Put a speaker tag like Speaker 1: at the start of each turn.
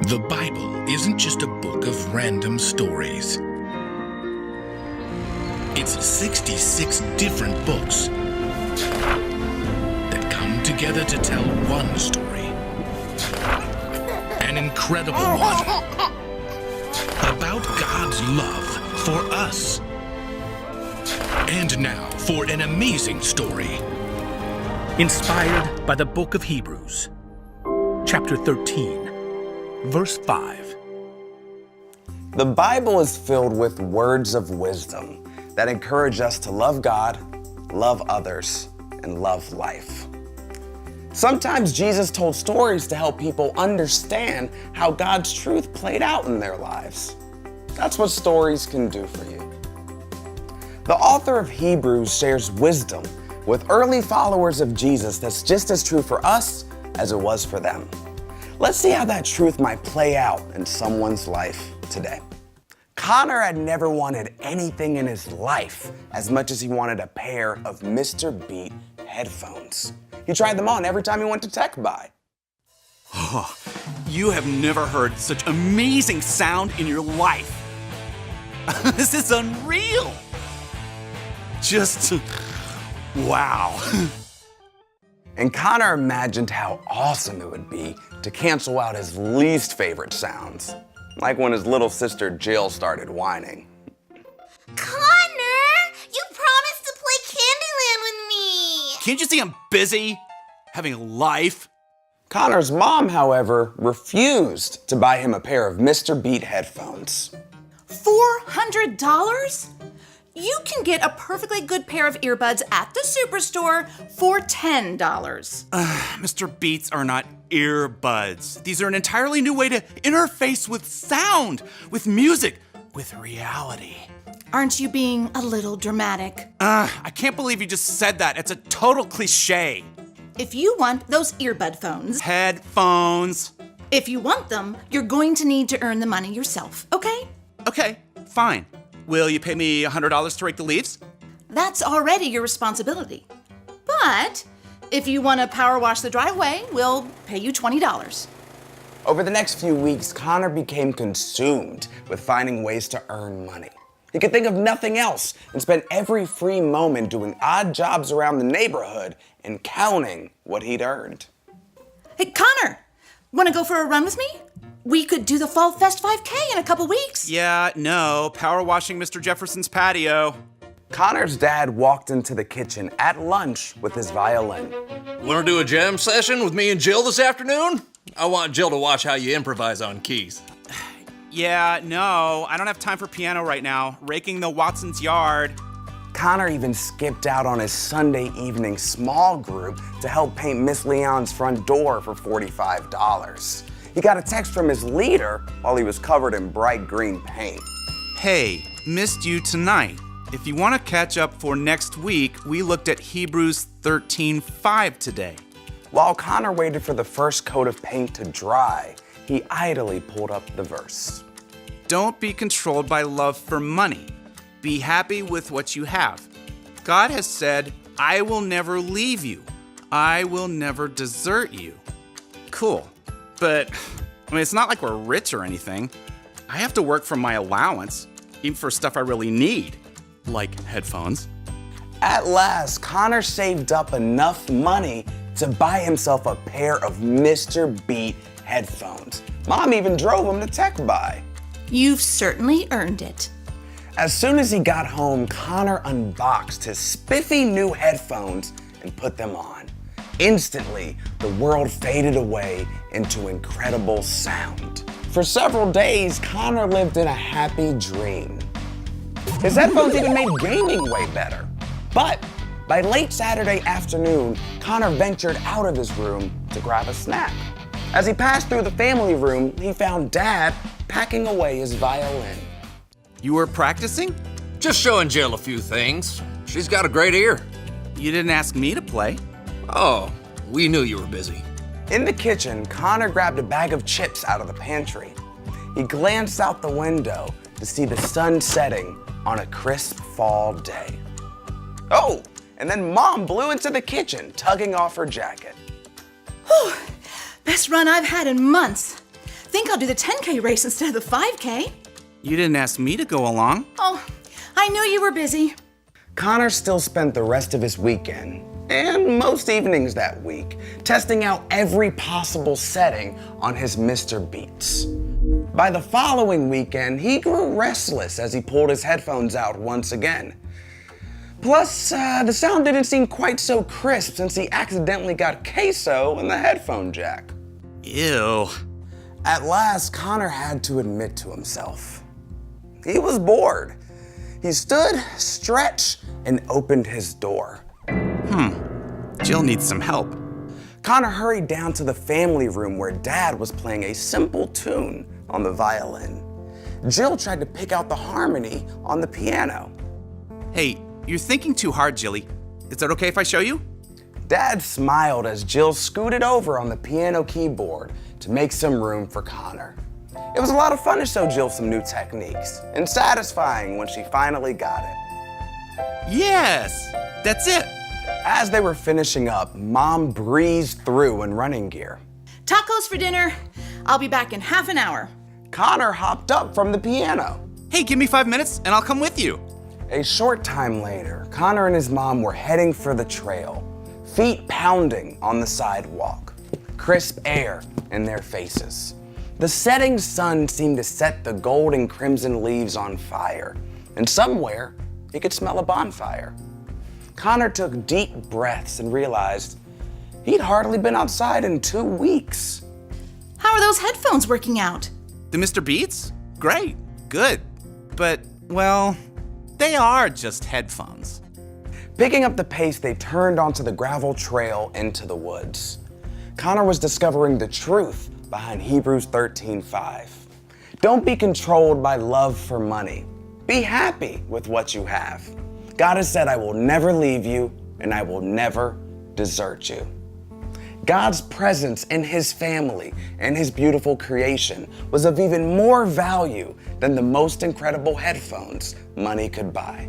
Speaker 1: The Bible isn't just a book of random stories. It's 66 different books that come together to tell one story. An incredible one. About God's love for us. And now for an amazing story.
Speaker 2: Inspired by the book of Hebrews, chapter 13, verse 5.
Speaker 3: The Bible is filled with words of wisdom that encourage us to love God, love others, and love life. Sometimes Jesus told stories to help people understand how God's truth played out in their lives. That's what stories can do for you. The author of Hebrews shares wisdom with early followers of Jesus that's just as true for us as it was for them. Let's see how that truth might play out in someone's life today. Connor had never wanted anything in his life as much as he wanted a pair of Mr. Beat headphones. He tried them on every time he went to Tech Buy.
Speaker 4: Oh, you have never heard such amazing sound in your life. This is unreal. Just, wow.
Speaker 3: And Connor imagined how awesome it would be to cancel out his least favorite sounds, like when his little sister Jill started whining.
Speaker 5: Connor, you promised to play Candyland with me.
Speaker 4: Can't you see I'm busy, having a life?
Speaker 3: Connor's mom, however, refused to buy him a pair of Mr. Beat headphones.
Speaker 6: $400? You can get a perfectly good pair of earbuds at the Superstore for $10.
Speaker 4: Mr. Beats are not earbuds. These are an entirely new way to interface with sound, with music, with reality.
Speaker 6: Aren't you being a little dramatic?
Speaker 4: I can't believe you just said that. It's a total cliche.
Speaker 6: If you want those earbud phones,
Speaker 4: Headphones.
Speaker 6: if you want them, you're going to need to earn the money yourself, okay?
Speaker 4: Okay, fine. Will you pay me $100 to rake the leaves?
Speaker 6: That's already your responsibility. But if you want to power wash the driveway, we'll pay you $20.
Speaker 3: Over the next few weeks, Connor became consumed with finding ways to earn money. He could think of nothing else and spent every free moment doing odd jobs around the neighborhood and counting what he'd earned.
Speaker 6: Hey, Connor, want to go for a run with me? We could do the Fall Fest 5K in a couple weeks.
Speaker 4: Yeah, no, power washing Mr. Jefferson's patio.
Speaker 3: Connor's dad walked into the kitchen at lunch with his violin.
Speaker 7: Want to do a jam session with me and Jill this afternoon? I want Jill to watch how you improvise on keys.
Speaker 4: Yeah, no, I don't have time for piano right now. Raking the Watson's yard.
Speaker 3: Connor even skipped out on his Sunday evening small group to help paint Miss Leon's front door for $45. He got a text from his leader while he was covered in bright green paint.
Speaker 4: Hey, missed you tonight. If you want to catch up for next week, we looked at Hebrews 13:5 today.
Speaker 3: While Connor waited for the first coat of paint to dry, he idly pulled up the verse.
Speaker 4: Don't be controlled by love for money. Be happy with what you have. God has said, I will never leave you. I will never desert you. Cool. But, it's not like we're rich or anything. I have to work for my allowance, even for stuff I really need, like headphones.
Speaker 3: At last, Connor saved up enough money to buy himself a pair of Mr. Beat headphones. Mom even drove him to Tech Buy.
Speaker 6: You've certainly earned it.
Speaker 3: As soon as he got home, Connor unboxed his spiffy new headphones and put them on. Instantly, the world faded away into incredible sound. For several days, Connor lived in a happy dream. His headphones even made gaming way better. But by late Saturday afternoon, Connor ventured out of his room to grab a snack. As he passed through the family room, he found Dad packing away his violin.
Speaker 4: You were practicing?
Speaker 7: Just showing Jill a few things. She's got a great ear.
Speaker 4: You didn't ask me to play.
Speaker 7: Oh, we knew you were busy.
Speaker 3: In the kitchen, Connor grabbed a bag of chips out of the pantry. He glanced out the window to see the sun setting on a crisp fall day. Oh, and then Mom blew into the kitchen, tugging off her jacket.
Speaker 6: Whew, best run I've had in months. think I'll do the 10K race instead of the 5K.
Speaker 4: You didn't ask me to go along.
Speaker 6: Oh, I knew you were busy.
Speaker 3: Connor still spent the rest of his weekend, and most evenings that week, testing out every possible setting on his Mr. Beats. By the following weekend, he grew restless as he pulled his headphones out once again. Plus, the sound didn't seem quite so crisp since he accidentally got queso in the headphone jack.
Speaker 4: Ew.
Speaker 3: At last, Connor had to admit to himself. He was bored. He stood, stretched, and opened his door.
Speaker 4: Jill needs some help.
Speaker 3: Connor hurried down to the family room where Dad was playing a simple tune on the violin. Jill tried to pick out the harmony on the piano.
Speaker 4: Hey, you're thinking too hard, Jilly. Is it okay if I show you?
Speaker 3: Dad smiled as Jill scooted over on the piano keyboard to make some room for Connor. It was a lot of fun to show Jill some new techniques, and satisfying when she finally got it.
Speaker 4: Yes, that's it.
Speaker 3: As they were finishing up, Mom breezed through in running gear.
Speaker 6: Tacos for dinner. I'll be back in half an hour.
Speaker 3: Connor hopped up from the piano.
Speaker 4: Hey, give me 5 minutes and I'll come with you.
Speaker 3: A short time later, Connor and his mom were heading for the trail, feet pounding on the sidewalk, crisp air in their faces. The setting sun seemed to set the gold and crimson leaves on fire, and somewhere he could smell a bonfire. Connor took deep breaths and realized he'd hardly been outside in 2 weeks.
Speaker 6: How are those headphones working out?
Speaker 4: The Mr. Beats? Great, good. But, well, they are just headphones.
Speaker 3: Picking up the pace, they turned onto the gravel trail into the woods. Connor was discovering the truth behind Hebrews 13:5. Don't be controlled by love for money. Be happy with what you have. God has said, I will never leave you and I will never desert you. God's presence in his family and his beautiful creation was of even more value than the most incredible headphones money could buy.